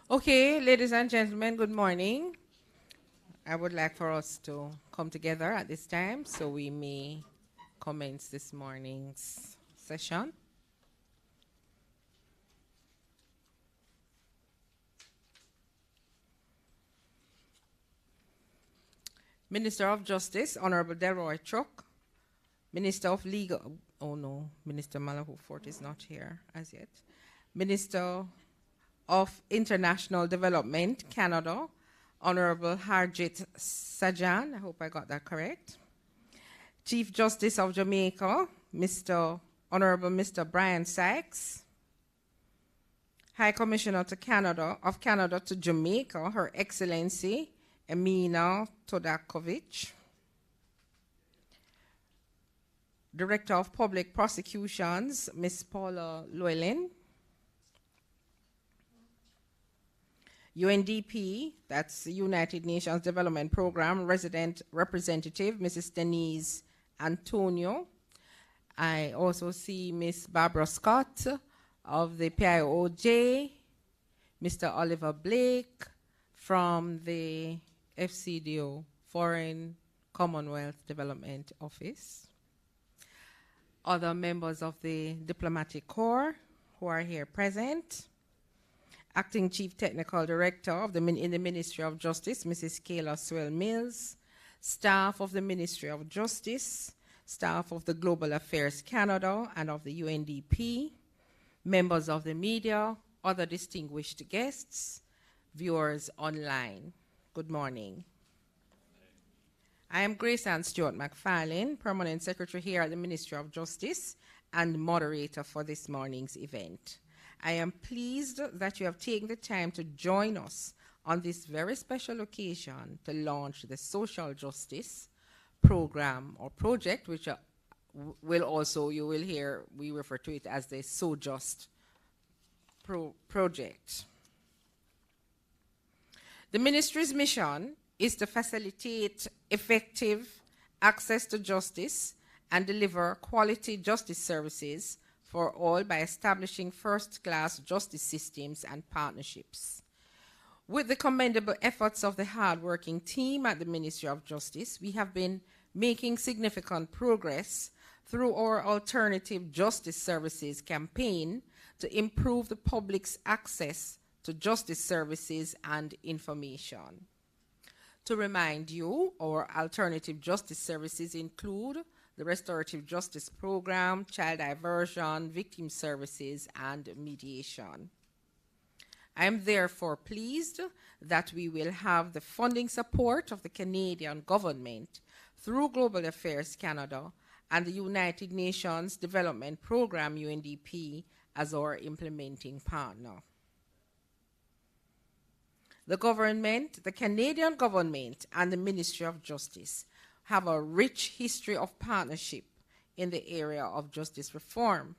Okay, ladies and gentlemen, good morning. I would like for us to come together at this time so we may commence this morning's session. Minister of Justice, Honorable Delroy Chuck, Minister of Legal, oh no, Minister Malahou Fort is not here as yet. Minister of International Development, Canada, Honorable Harjit Sajjan, I hope I got that correct. Chief Justice of Jamaica, Honorable Mr. Brian Sykes. High Commissioner of Canada to Jamaica, Her Excellency Emina Todakovich. Director of Public Prosecutions, Ms. Paula Llewellyn. UNDP, that's the United Nations Development Program, Resident Representative, Mrs. Denise Antonio. I also see Ms. Barbara Scott of the PIOJ, Mr. Oliver Blake from the FCDO, Foreign Commonwealth Development Office. Other members of the Diplomatic Corps who are here present. Acting Chief Technical Director in the Ministry of Justice, Mrs. Kayla Swell Mills, staff of the Ministry of Justice, staff of the Global Affairs Canada and of the UNDP, members of the media, other distinguished guests, viewers online. Good morning. I am Grace Ann Stewart McFarlane, Permanent Secretary here at the Ministry of Justice and moderator for this morning's event. I am pleased that you have taken the time to join us on this very special occasion to launch the Social Justice Program or project, which you will hear, we refer to it as the SoJust project. The ministry's mission is to facilitate effective access to justice and deliver quality justice services for all by establishing first-class justice systems and partnerships. With the commendable efforts of the hard-working team at the Ministry of Justice, we have been making significant progress through our Alternative Justice Services campaign to improve the public's access to justice services and information. To remind you, our alternative justice services include the Restorative Justice Program, Child Diversion, Victim Services, and Mediation. I am therefore pleased that we will have the funding support of the Canadian government through Global Affairs Canada and the United Nations Development Program, UNDP, as our implementing partner. The Canadian government and the Ministry of Justice have a rich history of partnership in the area of justice reform.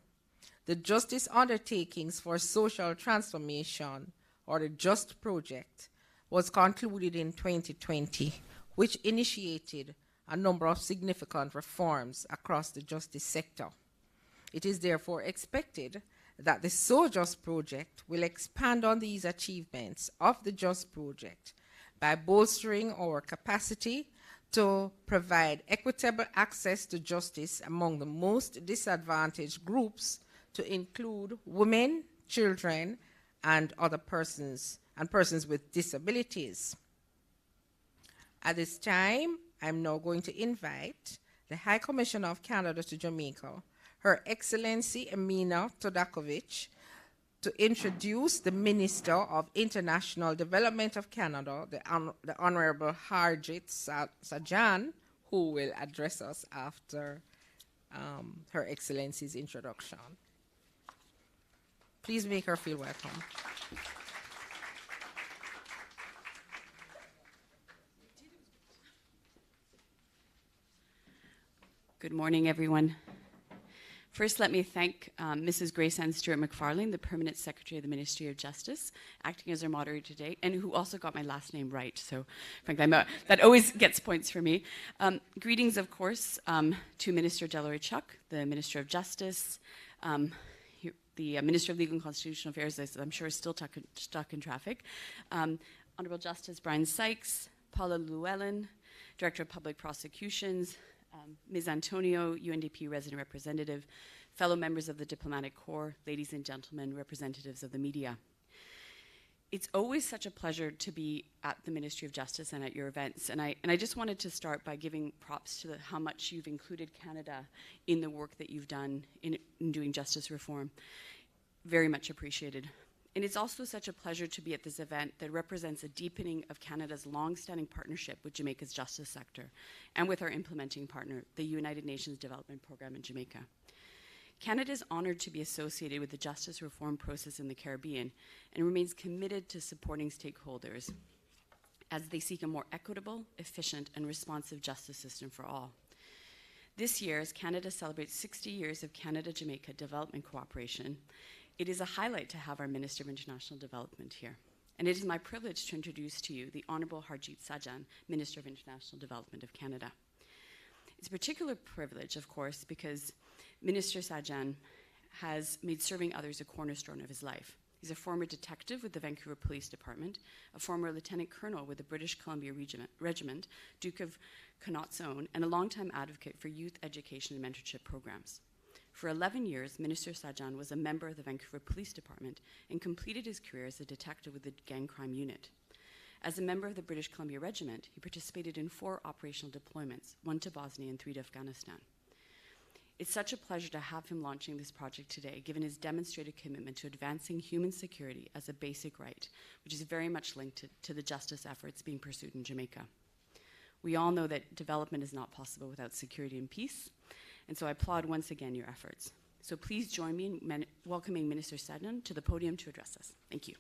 The Justice Undertakings for Social Transformation, or the JUST project, was concluded in 2020, which initiated a number of significant reforms across the justice sector. It is therefore expected that the SoJust project will expand on these achievements of the JUST project by bolstering our capacity to provide equitable access to justice among the most disadvantaged groups, to include women, children, and other persons, and persons with disabilities. At this time, I'm now going to invite the High Commissioner of Canada to Jamaica, Her Excellency Emina Todakovich, to introduce the Minister of International Development of Canada, the Honorable Harjit Sajjan, who will address us after Her Excellency's introduction. Please make her feel welcome. Good morning, everyone. First, let me thank Mrs. Grace Ann Stewart McFarlane, the Permanent Secretary of the Ministry of Justice, acting as our moderator today, and who also got my last name right. So, frankly, that always gets points for me. Greetings, of course, to Minister Delroy Chuck, the Minister of Justice, the Minister of Legal and Constitutional Affairs, as I'm sure is still stuck in traffic, Honourable Justice Brian Sykes, Paula Llewellyn, Director of Public Prosecutions, Ms. Antonio, UNDP Resident Representative, fellow members of the Diplomatic Corps, ladies and gentlemen, representatives of the media. It's always such a pleasure to be at the Ministry of Justice and at your events. And I just wanted to start by giving props to how much you've included Canada in the work that you've done in doing justice reform. Very much appreciated. And it's also such a pleasure to be at this event that represents a deepening of Canada's long-standing partnership with Jamaica's justice sector and with our implementing partner, the United Nations Development Programme in Jamaica. Canada is honoured to be associated with the justice reform process in the Caribbean and remains committed to supporting stakeholders as they seek a more equitable, efficient, and responsive justice system for all. This year, as Canada celebrates 60 years of Canada-Jamaica development cooperation, it is a highlight to have our Minister of International Development here. And it is my privilege to introduce to you the Honourable Harjit Sajjan, Minister of International Development of Canada. It's a particular privilege, of course, because Minister Sajjan has made serving others a cornerstone of his life. He's a former detective with the Vancouver Police Department, a former Lieutenant Colonel with the British Columbia Regiment, Duke of Connaught's Own, and a longtime advocate for youth education and mentorship programs. For 11 years, Minister Sajjan was a member of the Vancouver Police Department and completed his career as a detective with the Gang Crime Unit. As a member of the British Columbia Regiment, he participated in 4 operational deployments, 1 to Bosnia and 3 to Afghanistan. It's such a pleasure to have him launching this project today, given his demonstrated commitment to advancing human security as a basic right, which is very much linked to the justice efforts being pursued in Jamaica. We all know that development is not possible without security and peace, and so I applaud once again your efforts. So please join me in welcoming Minister Sajjan to the podium to address us. Thank you.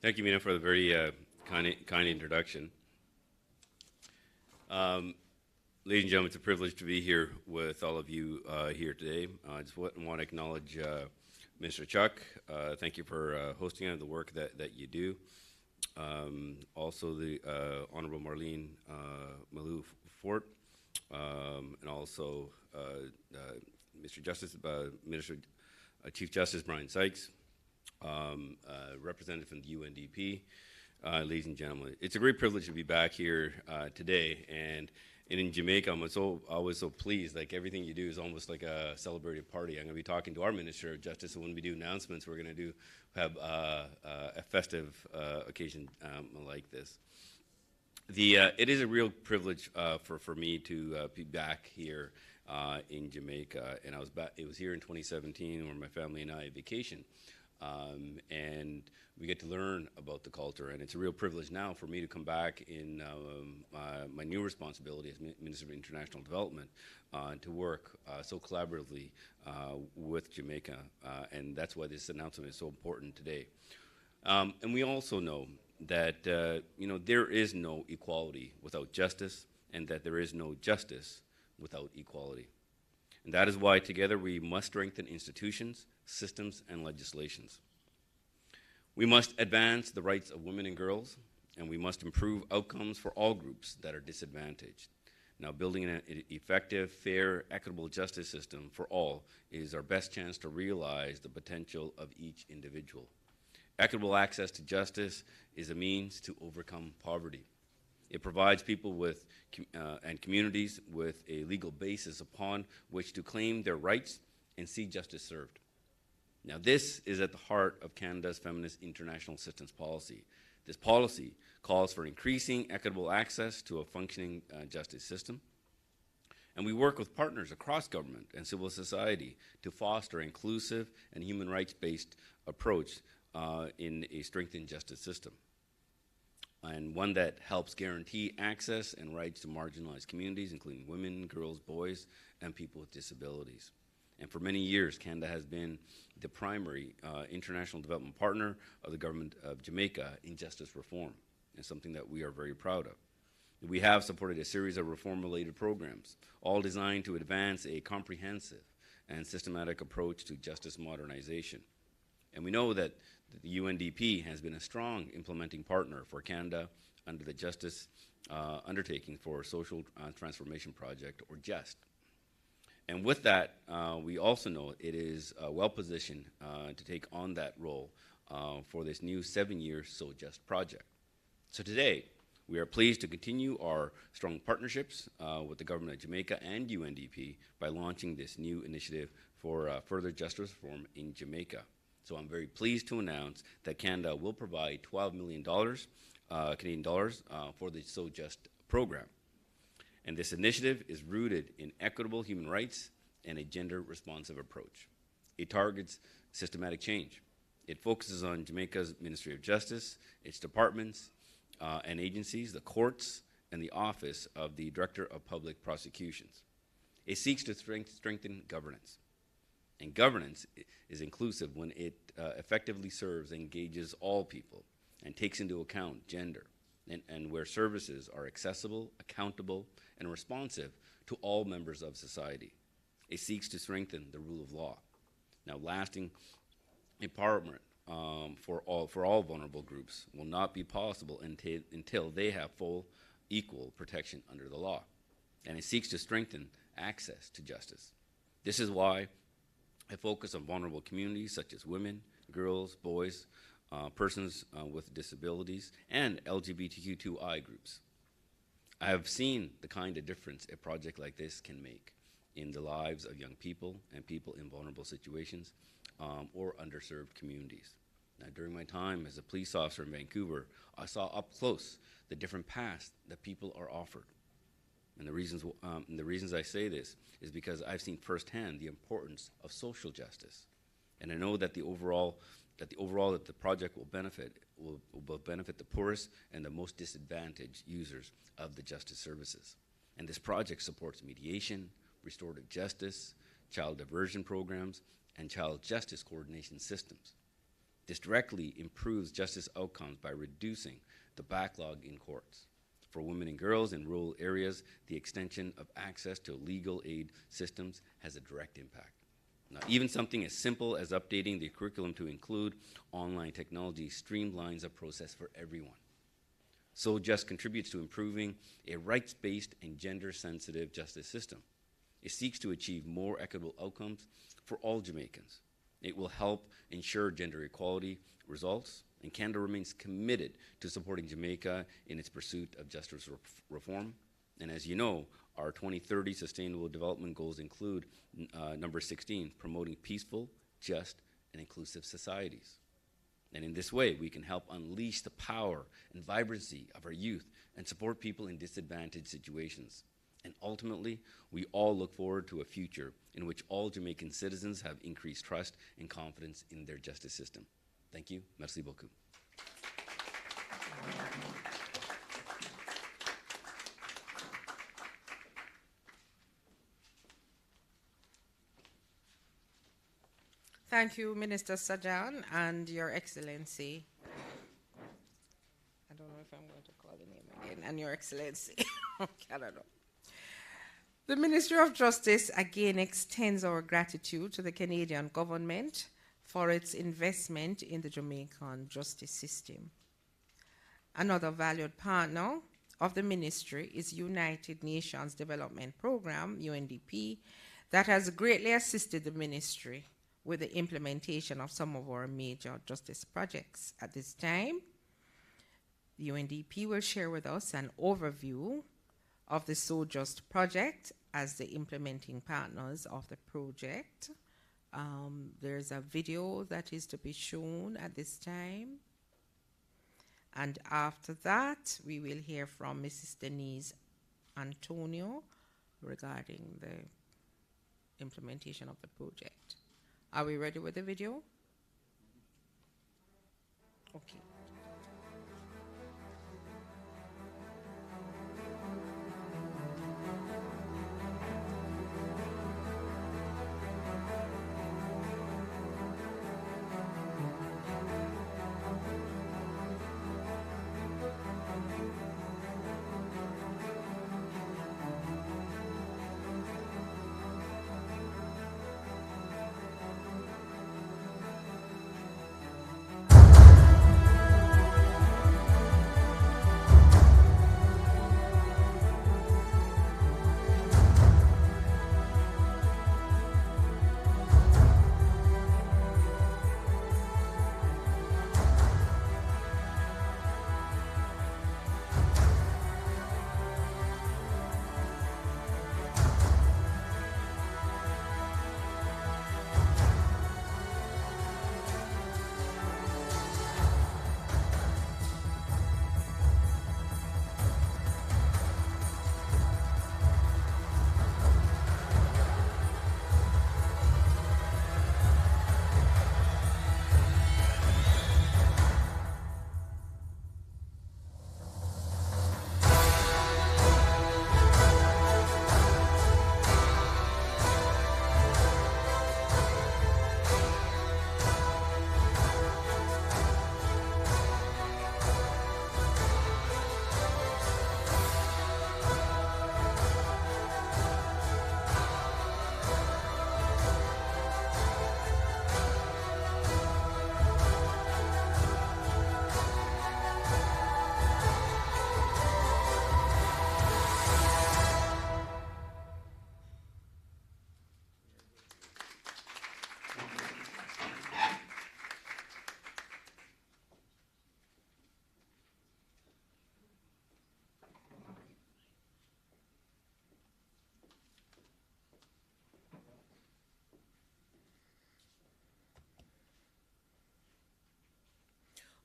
Thank you, Mina, for the very kind introduction. Ladies and gentlemen, it's a privilege to be here with all of you here today. I just want to acknowledge Mr. Chuck. Thank you for hosting the work that you do. Also the Honorable Marlene Malou-Fort, and also Mr. Justice, Chief Justice Brian Sykes, representative from the UNDP. Ladies and gentlemen, it's a great privilege to be back here today, and in Jamaica, I'm always so pleased. Like, everything you do is almost like a celebrated party. I'm going to be talking to our Minister of Justice, and when we do announcements, we're going to have a festive occasion like this. It is a real privilege for me to be back here in Jamaica, and it was here in 2017 where my family and I vacationed. And we get to learn about the culture, and it's a real privilege now for me to come back in my new responsibility as Minister of International Development to work so collaboratively with Jamaica, and that's why this announcement is so important today. And we also know that there is no equality without justice, and that there is no justice without equality. And that is why together we must strengthen institutions, systems, and legislations. We must advance the rights of women and girls, and we must improve outcomes for all groups that are disadvantaged. Now, building an effective, fair, equitable justice system for all is our best chance to realize the potential of each individual. Equitable access to justice is a means to overcome poverty. It provides people with and communities with a legal basis upon which to claim their rights and see justice served. Now, this is at the heart of Canada's feminist international assistance policy. This policy calls for increasing equitable access to a functioning justice system. And we work with partners across government and civil society to foster an inclusive and human rights-based approach in a strengthened justice system, and one that helps guarantee access and rights to marginalized communities, including women, girls, boys, and people with disabilities. And for many years, Canada has been the primary international development partner of the government of Jamaica in justice reform, and something that we are very proud of. We have supported a series of reform-related programs, all designed to advance a comprehensive and systematic approach to justice modernization. And we know that the UNDP has been a strong implementing partner for Canada under the Justice Undertaking for Social Transformation Project, or JUST. And with that, we also know it is well positioned to take on that role for this new 7-year SoJust project. So today, we are pleased to continue our strong partnerships with the Government of Jamaica and UNDP by launching this new initiative for further justice reform in Jamaica. So I'm very pleased to announce that Canada will provide $12 million Canadian dollars for the SoJust program. And this initiative is rooted in equitable human rights and a gender-responsive approach. It targets systematic change. It focuses on Jamaica's Ministry of Justice, its departments and agencies, the courts, and the Office of the Director of Public Prosecutions. It seeks to strengthen governance. And governance is inclusive when it effectively serves and engages all people and takes into account gender, and where services are accessible, accountable, and responsive to all members of society. It seeks to strengthen the rule of law. Now, lasting empowerment for all vulnerable groups will not be possible until they have full, equal protection under the law. And it seeks to strengthen access to justice. This is why I focus on vulnerable communities such as women, girls, boys, persons with disabilities, and LGBTQ2I groups. I have seen the kind of difference a project like this can make in the lives of young people and people in vulnerable situations or underserved communities. Now, during my time as a police officer in Vancouver, I saw up close the different paths that people are offered. And the reasons I say this is because I've seen firsthand the importance of social justice. And I know that the project will benefit the poorest and the most disadvantaged users of the justice services. And this project supports mediation, restorative justice, child diversion programs, and child justice coordination systems. This directly improves justice outcomes by reducing the backlog in courts. For women and girls in rural areas, the extension of access to legal aid systems has a direct impact. Now, even something as simple as updating the curriculum to include online technology streamlines the process for everyone. SoJust contributes to improving a rights-based and gender-sensitive justice system. It seeks to achieve more equitable outcomes for all Jamaicans. It will help ensure gender equality results, and Canada remains committed to supporting Jamaica in its pursuit of justice reform. And as you know, our 2030 Sustainable Development Goals include number 16, promoting peaceful, just, and inclusive societies. And in this way, we can help unleash the power and vibrancy of our youth and support people in disadvantaged situations. And ultimately, we all look forward to a future in which all Jamaican citizens have increased trust and confidence in their justice system. Thank you. Merci beaucoup. Thank you, Minister Sajan, and Your Excellency. I don't know if I'm going to call the name again, and Your Excellency. Okay, I don't know. The Ministry of Justice again extends our gratitude to the Canadian government for its investment in the Jamaican justice system. Another valued partner of the ministry is United Nations Development Program, UNDP, that has greatly assisted the ministry with the implementation of some of our major justice projects. At this time, the UNDP will share with us an overview of the SoJust project as the implementing partners of the project. There's a video that is to be shown at this time. And after that, we will hear from Mrs. Denise Antonio regarding the implementation of the project. Are we ready with the video? Okay.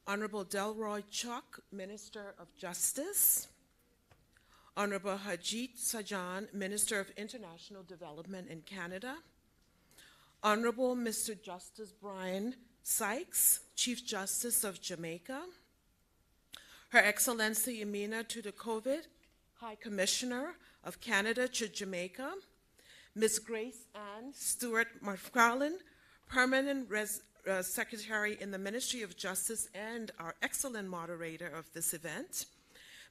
Honorable Delroy Chuck, Minister of Justice. Honorable Hajit Sajan, Minister of International Development in Canada. Honorable Mr. Justice Brian Sykes, Chief Justice of Jamaica. Her Excellency Amina Tudakovic, High Commissioner of Canada to Jamaica. Ms. Grace Ann Stewart McFarlane, Permanent Secretary in the Ministry of Justice and our excellent moderator of this event.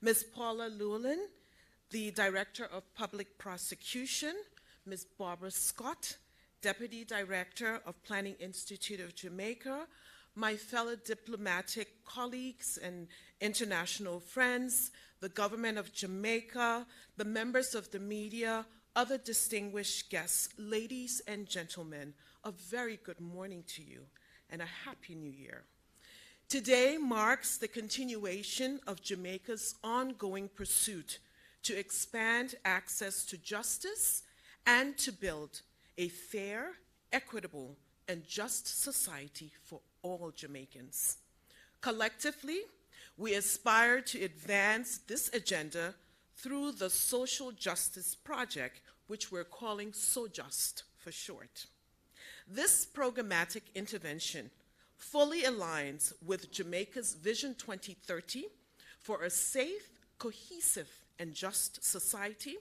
Ms. Paula Llewellyn, the Director of Public Prosecution. Ms. Barbara Scott, Deputy Director of Planning Institute of Jamaica. My fellow diplomatic colleagues and international friends, the government of Jamaica, the members of the media, other distinguished guests, ladies and gentlemen, a very good morning to you and a happy new year. Today marks the continuation of Jamaica's ongoing pursuit to expand access to justice and to build a fair, equitable, and just society for all Jamaicans. Collectively, we aspire to advance this agenda through the Social Justice Project, which we're calling SoJust for short. This programmatic intervention fully aligns with Jamaica's Vision 2030 for a safe, cohesive, and just society,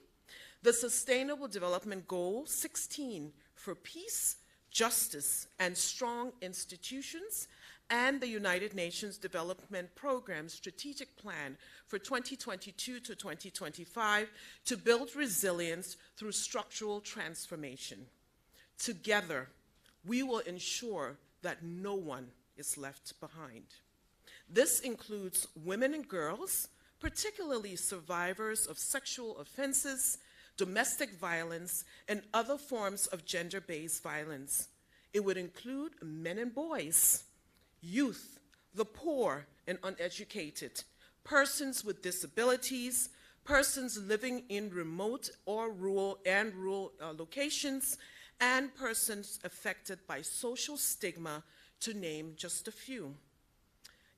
the Sustainable Development Goal 16 for peace, justice, and strong institutions, and the United Nations Development Programme Strategic Plan for 2022 to 2025 to build resilience through structural transformation. Together, we will ensure that no one is left behind. This includes women and girls, particularly survivors of sexual offenses, domestic violence, and other forms of gender-based violence. It would include men and boys, youth, the poor and uneducated, persons with disabilities, persons living in remote or rural locations, and persons affected by social stigma, to name just a few.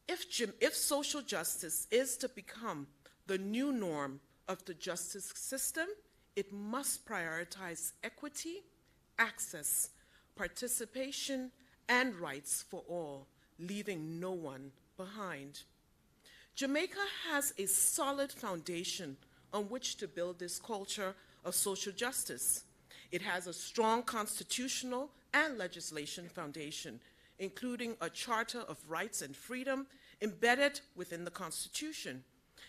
If social justice is to become the new norm of the justice system, it must prioritize equity, access, participation, and rights for all, leaving no one behind. Jamaica has a solid foundation on which to build this culture of social justice. It has a strong constitutional and legislation foundation, including a Charter of Rights and Freedom embedded within the Constitution.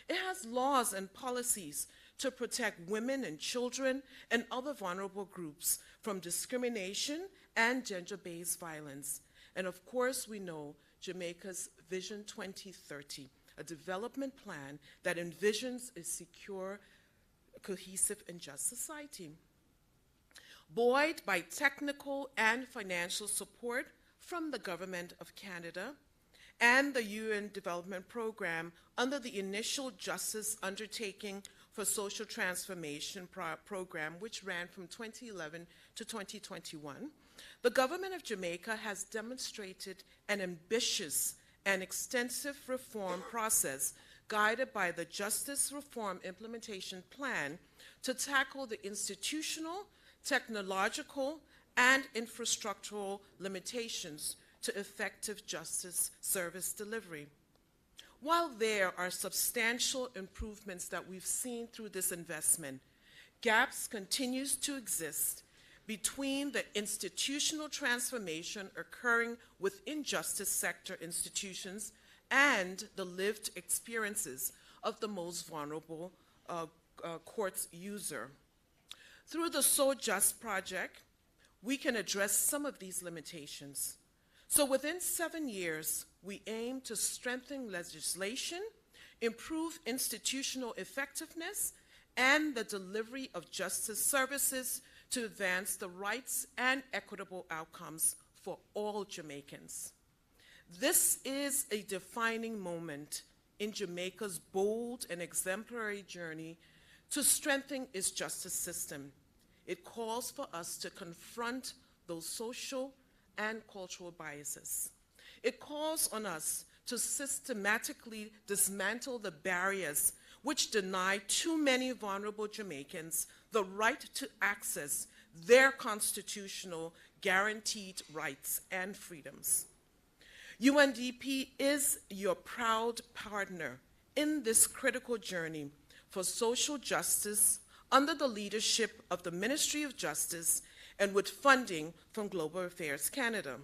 It has laws and policies to protect women and children and other vulnerable groups from discrimination and gender-based violence. And of course, we know Jamaica's Vision 2030, a development plan that envisions a secure, cohesive, and just society. Buoyed by technical and financial support from the Government of Canada and the UN Development Program under the Initial Justice Undertaking for Social Transformation Program, which ran from 2011 to 2021, the government of Jamaica has demonstrated an ambitious and extensive reform process guided by the Justice Reform Implementation Plan to tackle the institutional, technological, and infrastructural limitations to effective justice service delivery. While there are substantial improvements that we've seen through this investment, gaps continues to exist between the institutional transformation occurring within justice sector institutions and the lived experiences of the most vulnerable courts user. Through the SoJust project, we can address some of these limitations. So within 7 years, we aim to strengthen legislation, improve institutional effectiveness, and the delivery of justice services to advance the rights and equitable outcomes for all Jamaicans. This is a defining moment in Jamaica's bold and exemplary journey to strengthen its justice system. It calls for us to confront those social and cultural biases. It calls on us to systematically dismantle the barriers which deny too many vulnerable Jamaicans the right to access their constitutional guaranteed rights and freedoms. UNDP is your proud partner in this critical journey for social justice under the leadership of the Ministry of Justice and with funding from Global Affairs Canada.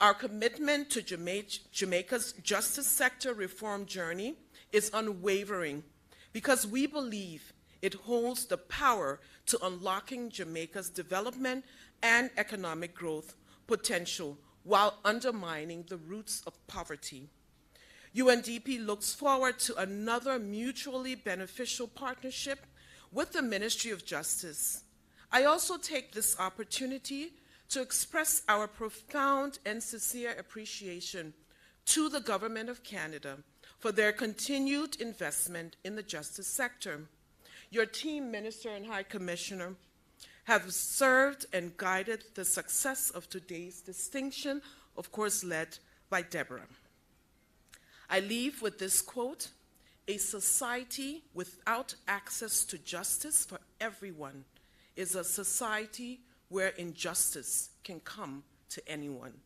Our commitment to Jamaica's justice sector reform journey is unwavering because we believe it holds the power to unlocking Jamaica's development and economic growth potential while undermining the roots of poverty. UNDP looks forward to another mutually beneficial partnership with the Ministry of Justice. I also take this opportunity to express our profound and sincere appreciation to the Government of Canada for their continued investment in the justice sector. Your team, Minister and High Commissioner, have served and guided the success of today's distinction, of course led by Deborah. I leave with this quote: "A society without access to justice for everyone is a society where injustice can come to anyone."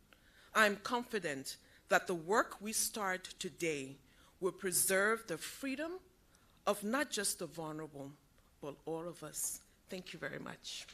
I'm confident that the work we start today will preserve the freedom of not just the vulnerable, but all of us. Thank you very much.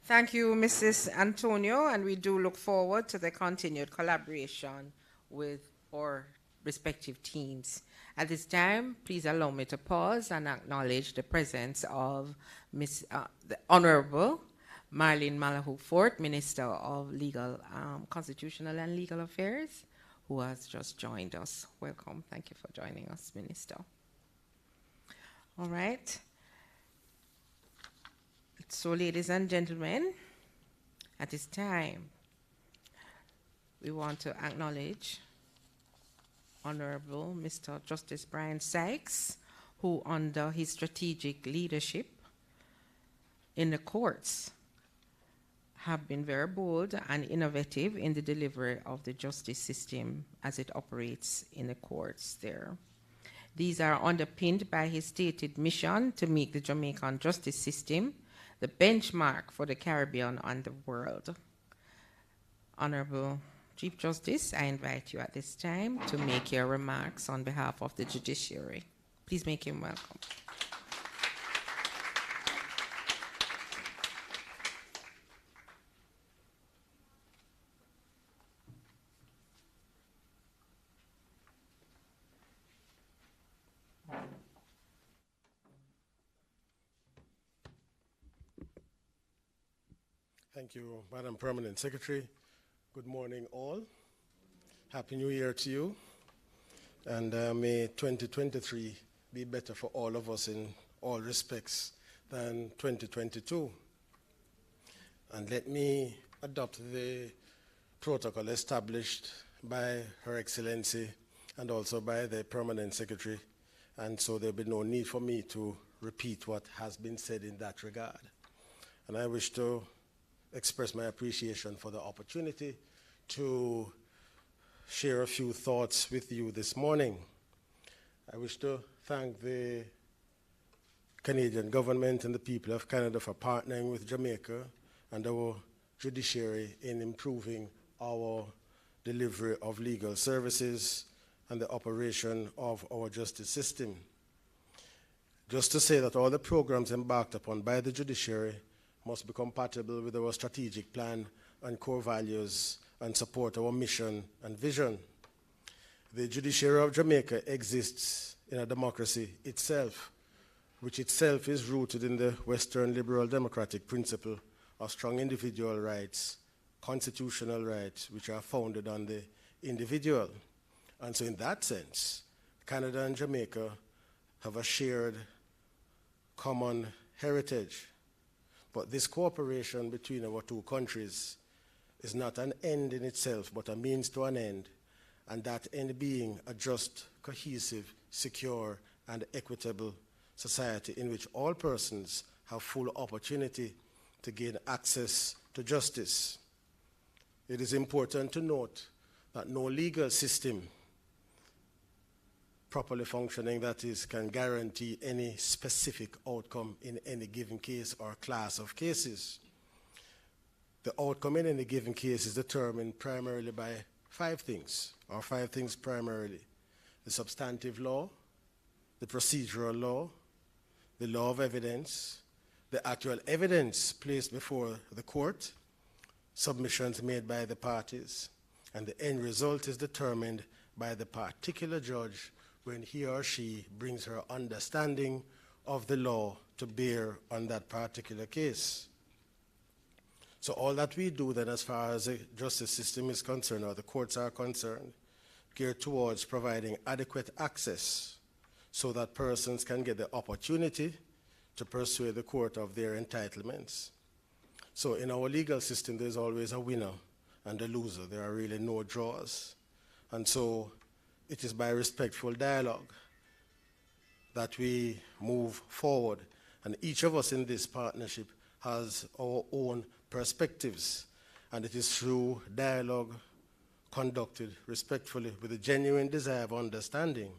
Thank you, Mrs. Antonio, and we do look forward to the continued collaboration with our respective teams. At this time, please allow me to pause and acknowledge the presence of the Honorable Marlene Malahou Fort, Minister of Constitutional and Legal Affairs, who has just joined us. Welcome. Thank you for joining us, Minister. All right. So, ladies and gentlemen, at this time, we want to acknowledge Honorable Mr. Justice Brian Sykes, who under his strategic leadership in the courts have been very bold and innovative in the delivery of the justice system as it operates in the courts there. These are underpinned by his stated mission to make the Jamaican justice system the benchmark for the Caribbean and the world. Honorable Chief Justice, I invite you at this time to make your remarks on behalf of the judiciary. Please make him welcome. Thank you, Madam Permanent Secretary. Good morning, all. Happy New Year to you. And may 2023 be better for all of us in all respects than 2022. And let me adopt the protocol established by Her Excellency and also by the Permanent Secretary. And so there'll be no need for me to repeat what has been said in that regard. And I wish to express my appreciation for the opportunity to share a few thoughts with you this morning. I wish to thank the Canadian government and the people of Canada for partnering with Jamaica and our judiciary in improving our delivery of legal services and the operation of our justice system. Just to say that all the programs embarked upon by the judiciary must be compatible with our strategic plan and core values and support our mission and vision. The judiciary of Jamaica exists in a democracy itself, which itself is rooted in the Western liberal democratic principle of strong individual rights, constitutional rights, which are founded on the individual. And so in that sense, Canada and Jamaica have a shared common heritage. But this cooperation between our two countries is not an end in itself, but a means to an end, and that end being a just, cohesive, secure, and equitable society in which all persons have full opportunity to gain access to justice. It is important to note that no legal system properly functioning, that is, can guarantee any specific outcome in any given case or class of cases. The outcome in any given case is determined primarily by five things primarily: the substantive law, the procedural law, the law of evidence, the actual evidence placed before the court, submissions made by the parties, and the end result is determined by the particular judge when he or she brings her understanding of the law to bear on that particular case. So all that we do then, as far as the justice system is concerned, or the courts are concerned, geared towards providing adequate access so that persons can get the opportunity to persuade the court of their entitlements. So in our legal system, there's always a winner and a loser. There are really no draws. And so it is by respectful dialogue that we move forward. And each of us in this partnership has our own perspectives. And it is through dialogue conducted respectfully with a genuine desire of understanding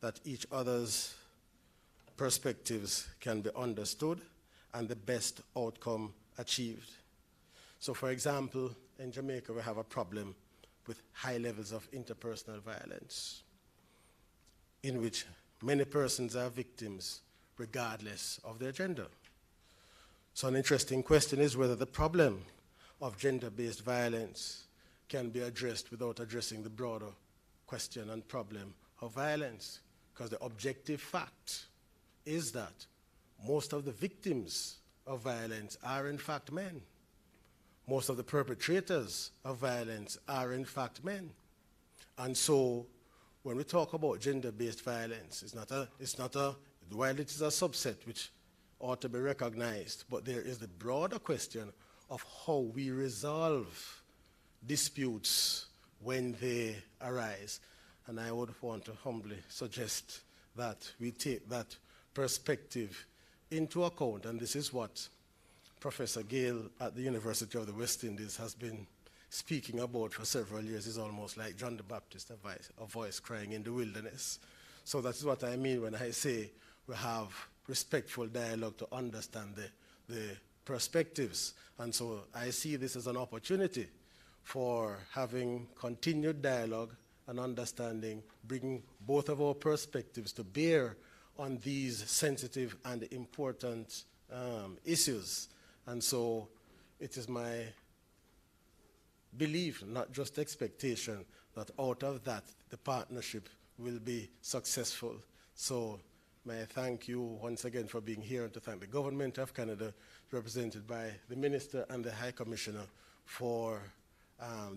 that each other's perspectives can be understood and the best outcome achieved. So for example, in Jamaica, we have a problem with high levels of interpersonal violence, in which many persons are victims regardless of their gender. So an interesting question is whether the problem of gender-based violence can be addressed without addressing the broader question and problem of violence, because the objective fact is that most of the victims of violence are in fact men. Most of the perpetrators of violence are in fact men. And so when we talk about gender-based violence, while it is a subset which ought to be recognized, but there is the broader question of how we resolve disputes when they arise. And I would want to humbly suggest that we take that perspective into account, and this is what Professor Gale at the University of the West Indies has been speaking about for several years. It's almost like John the Baptist, a voice crying in the wilderness. So that's what I mean when I say we have respectful dialogue to understand the perspectives. And so I see this as an opportunity for having continued dialogue and understanding, bringing both of our perspectives to bear on these sensitive and important issues. And so it is my belief, not just expectation, that out of that the partnership will be successful. So may I thank you once again for being here, and to thank the Government of Canada, represented by the Minister and the High Commissioner, for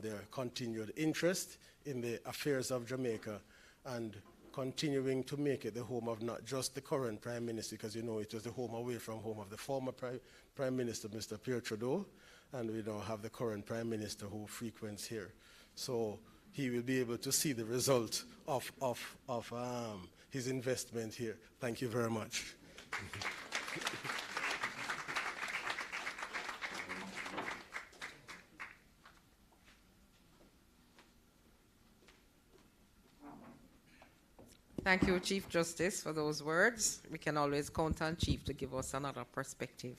their continued interest in the affairs of Jamaica and continuing to make it the home of not just the current Prime Minister, because you know it was the home away from home of the former Prime Minister, Mr. Pierre Trudeau, and we now have the current Prime Minister who frequents here. So he will be able to see the result of his investment here. Thank you very much. Thank you, Chief Justice, for those words. We can always count on Chief to give us another perspective.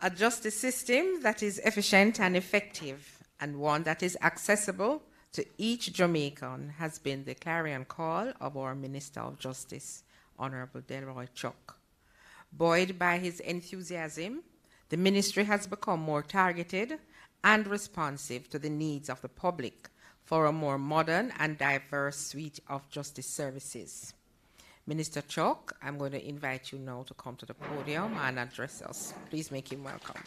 A justice system that is efficient and effective, and one that is accessible to each Jamaican, has been the clarion call of our Minister of Justice, Honorable Delroy Chuck. Buoyed by his enthusiasm, the ministry has become more targeted and responsive to the needs of the public for a more modern and diverse suite of justice services. Minister Chuck, I'm going to invite you now to come to the podium and address us. Please make him welcome.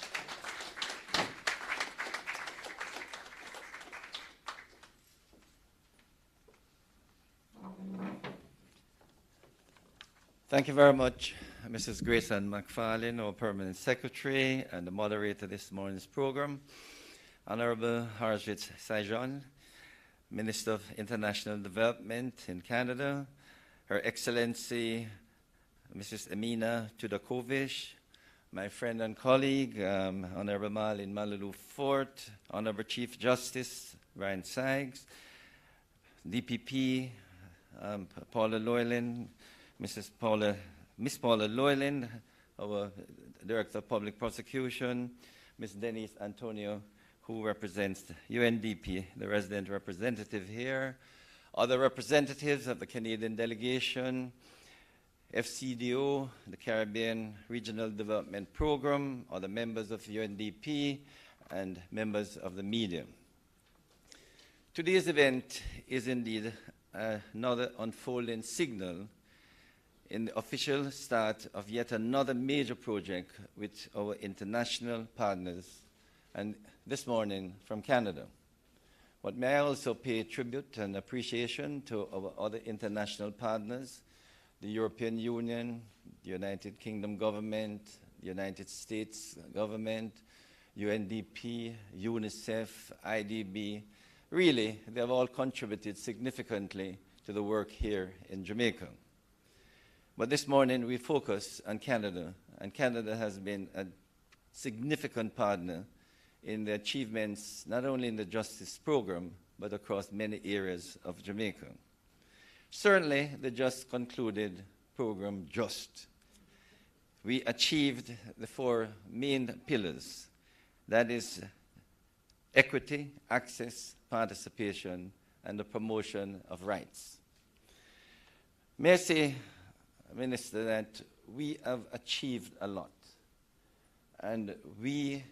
Thank you very much, Mrs. Grace Ann McFarlane, our Permanent Secretary and the moderator of this morning's program, Honorable Harjit Sajan, Minister of International Development in Canada, Her Excellency Mrs. Amina Tudakovic, my friend and colleague, Honorable Marlene Malalou Fort, Honorable Chief Justice Brian Sykes, DPP Paula Loyland, Miss Paula Loyland, our Director of Public Prosecution, Ms. Denise Antonio, who represents UNDP, the resident representative here, other representatives of the Canadian delegation, FCDO, the Caribbean Regional Development Program, other members of UNDP, and members of the media. Today's event is indeed another unfolding signal in the official start of yet another major project with our international partners, and this morning from Canada. But may I also pay tribute and appreciation to our other international partners, the European Union, the United Kingdom government, the United States government, UNDP, UNICEF, IDB. Really, they have all contributed significantly to the work here in Jamaica. But this morning we focus on Canada, and Canada has been a significant partner in the achievements not only in the justice program, but across many areas of Jamaica. Certainly, the just concluded program, JUST. We achieved the 4 main pillars, that is equity, access, participation, and the promotion of rights. May I say, Minister, that we have achieved a lot, and we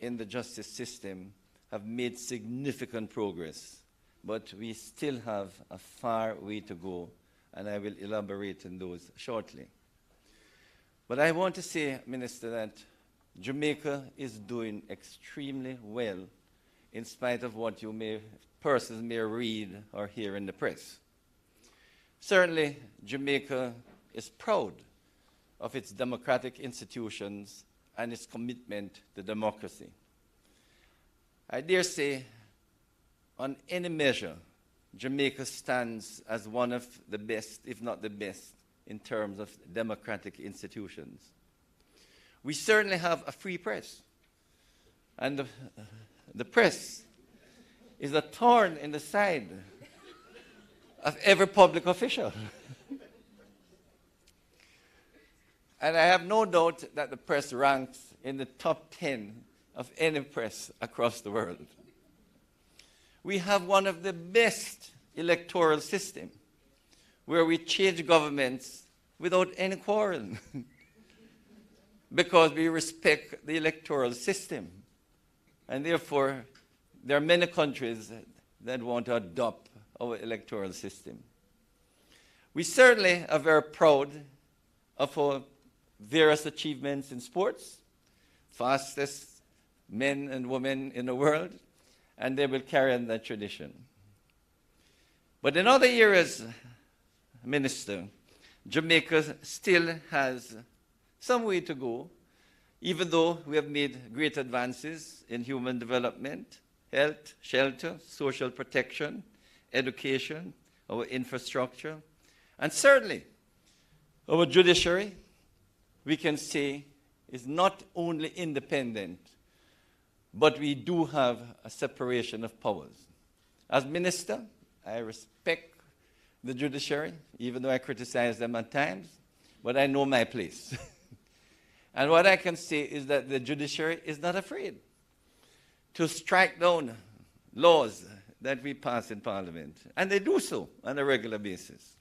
in the justice system have made significant progress, but we still have a far way to go, and I will elaborate on those shortly. But I want to say, Minister, that Jamaica is doing extremely well in spite of what persons may read or hear in the press. Certainly, Jamaica is proud of its democratic institutions and its commitment to democracy. I dare say, on any measure, Jamaica stands as one of the best, if not the best, in terms of democratic institutions. We certainly have a free press, and the press is a thorn in the side of every public official. And I have no doubt that the press ranks in the top 10 of any press across the world. We have one of the best electoral systems, where we change governments without any quarrel because we respect the electoral system. And therefore, there are many countries that want to adopt our electoral system. We certainly are very proud of our various achievements in sports, fastest men and women in the world, and they will carry on that tradition. But in other areas, Minister, Jamaica still has some way to go, even though we have made great advances in human development, health, shelter, social protection, education, our infrastructure, and certainly our judiciary, we can say, is not only independent, but we do have a separation of powers. As minister, I respect the judiciary, even though I criticize them at times, but I know my place. And what I can say is that the judiciary is not afraid to strike down laws that we pass in Parliament, and they do so on a regular basis.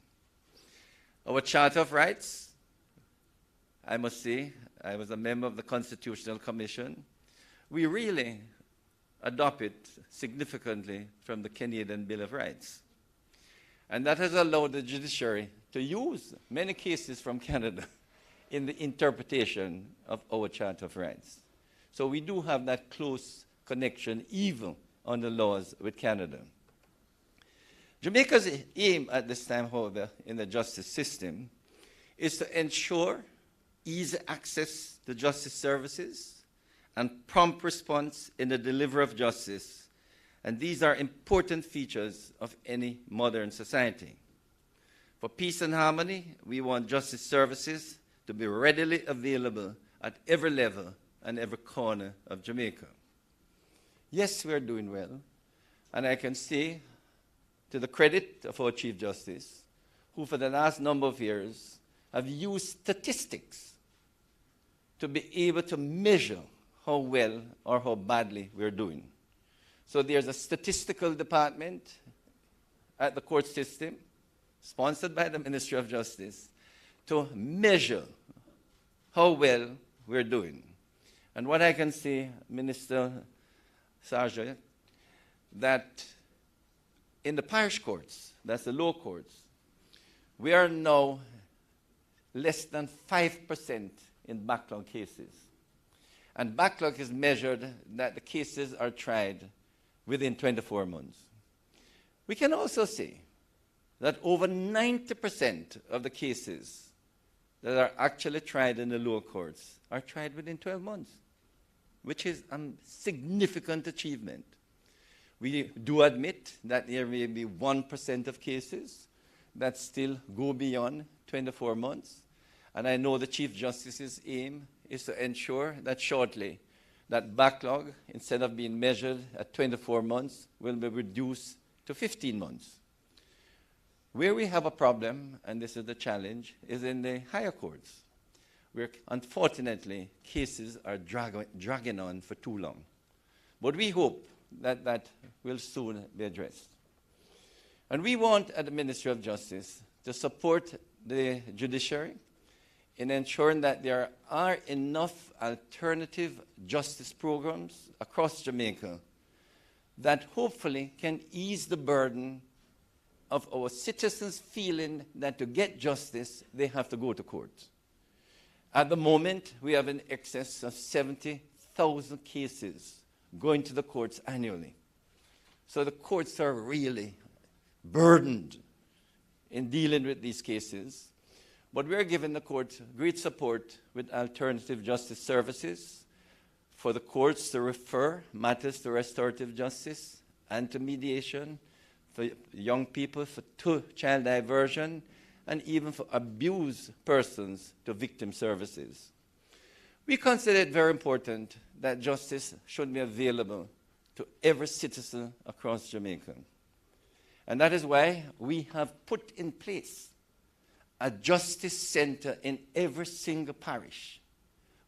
Our Charter of Rights, I must say, I was a member of the Constitutional Commission. We really adopt it significantly from the Canadian Bill of Rights. And that has allowed the judiciary to use many cases from Canada in the interpretation of our Charter of Rights. So we do have that close connection even on the laws with Canada. Jamaica's aim at this time, however, in the justice system is to ensure easy access to justice services and prompt response in the delivery of justice, And these are important features of any modern society. For peace and harmony, we want justice services to be readily available at every level and every corner of Jamaica. Yes, we are doing well, and I can say, to the credit of our Chief Justice, who for the last number of years have used statistics to be able to measure how well or how badly we're doing. So there's a statistical department at the court system, sponsored by the Ministry of Justice, to measure how well we're doing. And what I can say, Minister Sarja, that in the parish courts, that's the lower courts, we are now less than 5% in backlog cases. And backlog is measured that the cases are tried within 24 months. We can also say that over 90% of the cases that are actually tried in the lower courts are tried within 12 months, which is a significant achievement. We do admit that there may be 1% of cases that still go beyond 24 months. And I know the Chief Justice's aim is to ensure that shortly that backlog, instead of being measured at 24 months, will be reduced to 15 months. Where we have a problem, and this is the challenge, is in the higher courts, where unfortunately cases are dragging on for too long. But we hope that that will soon be addressed. And we want at the Ministry of Justice to support the judiciary in ensuring that there are enough alternative justice programs across Jamaica that hopefully can ease the burden of our citizens feeling that to get justice, they have to go to court. At the moment, we have in excess of 70,000 cases going to the courts annually. So the courts are really burdened in dealing with these cases. But we are giving the court great support with alternative justice services for the courts to refer matters to restorative justice and to mediation, for young people to child diversion, and even for abused persons to victim services. We consider it very important that justice should be available to every citizen across Jamaica. And that is why we have put in place a justice center in every single parish.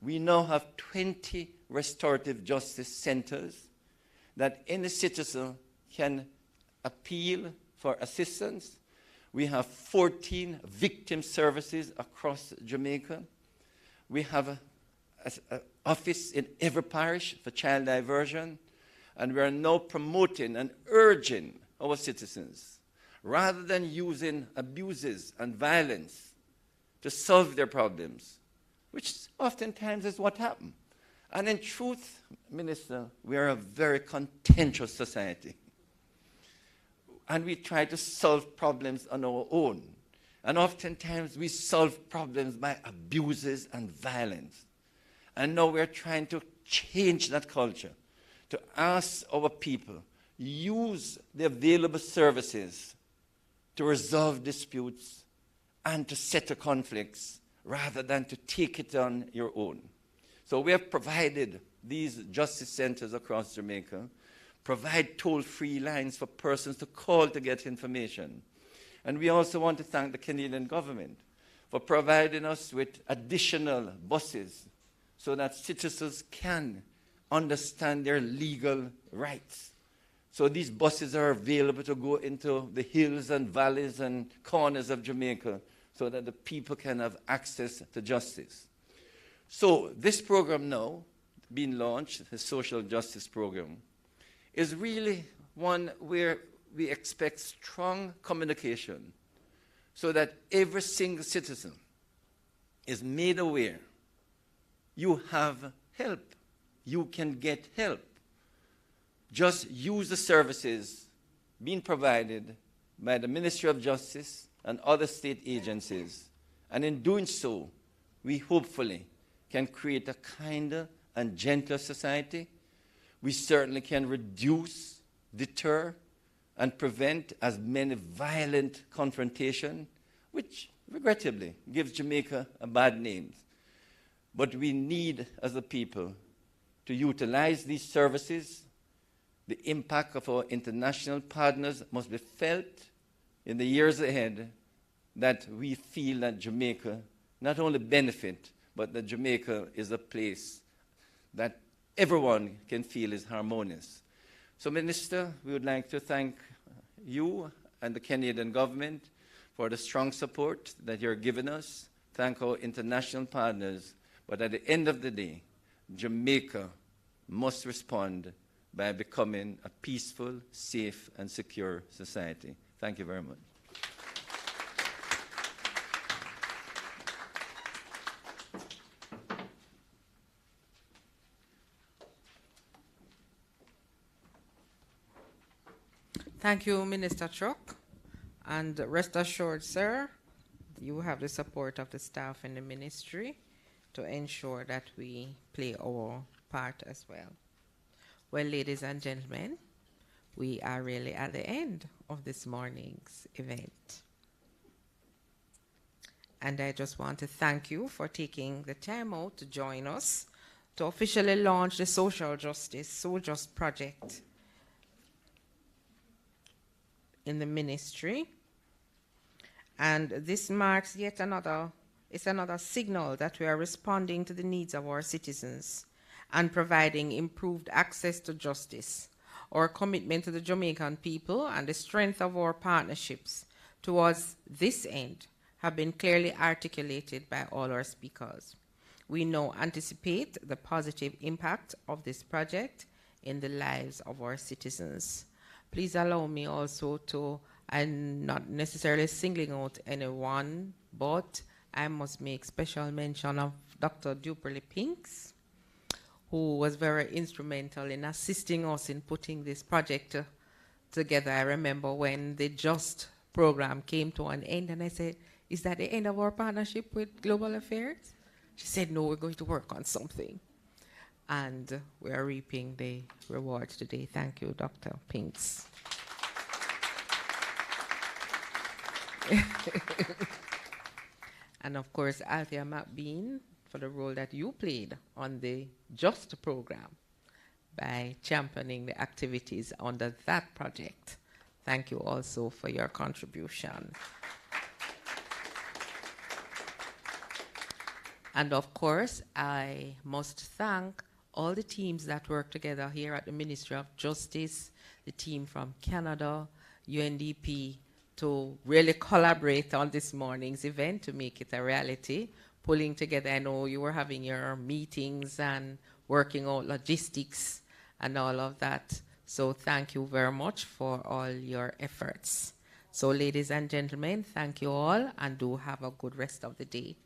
We now have 20 restorative justice centers that any citizen can appeal for assistance. We have 14 victim services across Jamaica. We have an office in every parish for child diversion. And we are now promoting and urging our citizens, rather than using abuses and violence to solve their problems, which oftentimes is what happens. And in truth, Minister, we are a very contentious society. And we try to solve problems on our own. And oftentimes we solve problems by abuses and violence. And now we're trying to change that culture, to ask our people, use the available services to resolve disputes and to settle conflicts rather than to take it on your own. So we have provided these justice centers across Jamaica, provide toll-free lines for persons to call to get information. And we also want to thank the Canadian government for providing us with additional buses so that citizens can understand their legal rights. So these buses are available to go into the hills and valleys and corners of Jamaica so that the people can have access to justice. So this program now, being launched, the social justice program, is really one where we expect strong communication so that every single citizen is made aware you have help, you can get help. Just use the services being provided by the Ministry of Justice and other state agencies. And in doing so, we hopefully can create a kinder and gentler society. We certainly can reduce deter, and prevent as many violent confrontation, which regrettably gives Jamaica a bad name. But we need, as a people, to utilize these services. The impact of our international partners must be felt in the years ahead, that we feel that Jamaica not only benefit, but that Jamaica is a place that everyone can feel is harmonious. So, Minister, we would like to thank you and the Canadian government for the strong support that you're giving us. Thank our international partners. But at the end of the day, Jamaica must respond by becoming a peaceful, safe, and secure society. Thank you very much. Thank you, Minister Chuck. And rest assured, sir, you have the support of the staff in the ministry to ensure that we play our part as well. Well, ladies and gentlemen, we are really at the end of this morning's event. And I just want to thank you for taking the time out to join us to officially launch the Social Justice, So Just project in the ministry. And this marks yet another, it's another signal that we are responding to the needs of our citizens and providing improved access to justice. Our commitment to the Jamaican people and the strength of our partnerships towards this end have been clearly articulated by all our speakers. We now anticipate the positive impact of this project in the lives of our citizens. Please allow me also to, I'm not necessarily singling out anyone, but I must make special mention of Dr. Duperly Pinks, who was very instrumental in assisting us in putting this project together. I remember when the JUST program came to an end, and I said, is that the end of our partnership with Global Affairs? She said, no, we're going to work on something. And we are reaping the rewards today. Thank you, Dr. Pinks. And of course, Althea McBean, for the role that you played on the JUST program by championing the activities under that project. Thank you also for your contribution. And of course, I must thank all the teams that work together here at the Ministry of Justice, the team from Canada, UNDP, to really collaborate on this morning's event to make it a reality, pulling together. I know you were having your meetings and working out logistics and all of that. So thank you very much for all your efforts. So ladies and gentlemen, thank you all, and do have a good rest of the day.